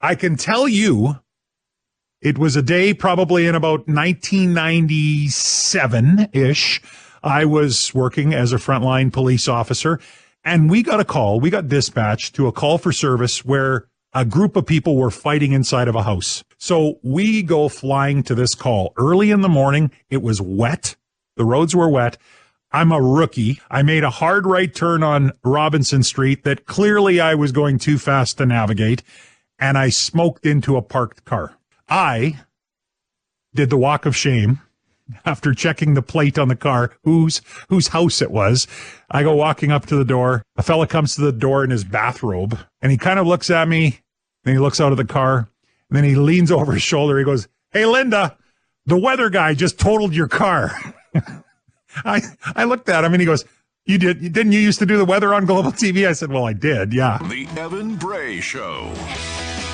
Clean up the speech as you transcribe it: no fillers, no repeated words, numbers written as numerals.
I can tell you it was a day probably in about 1997-ish. I was working as a frontline police officer, and we got dispatched to a call for service where a group of people were fighting inside of a house. So we go flying to this call early in the morning. It was wet. The roads were wet. I'm a rookie. I made a hard right turn on Robinson Street that clearly I was going too fast to navigate, and I smoked into a parked car. I did the walk of shame after checking the plate on the car, whose house it was. I go walking up to the door. A fella comes to the door in his bathrobe, and he kind of looks at me, and he looks out of the car, and then he leans over his shoulder. He goes, "Hey, Linda, the weather guy just totaled your car." I looked at him, and he goes, Didn't you used to do the weather on Global TV? I said, well, I did, yeah. The Evan Bray Show.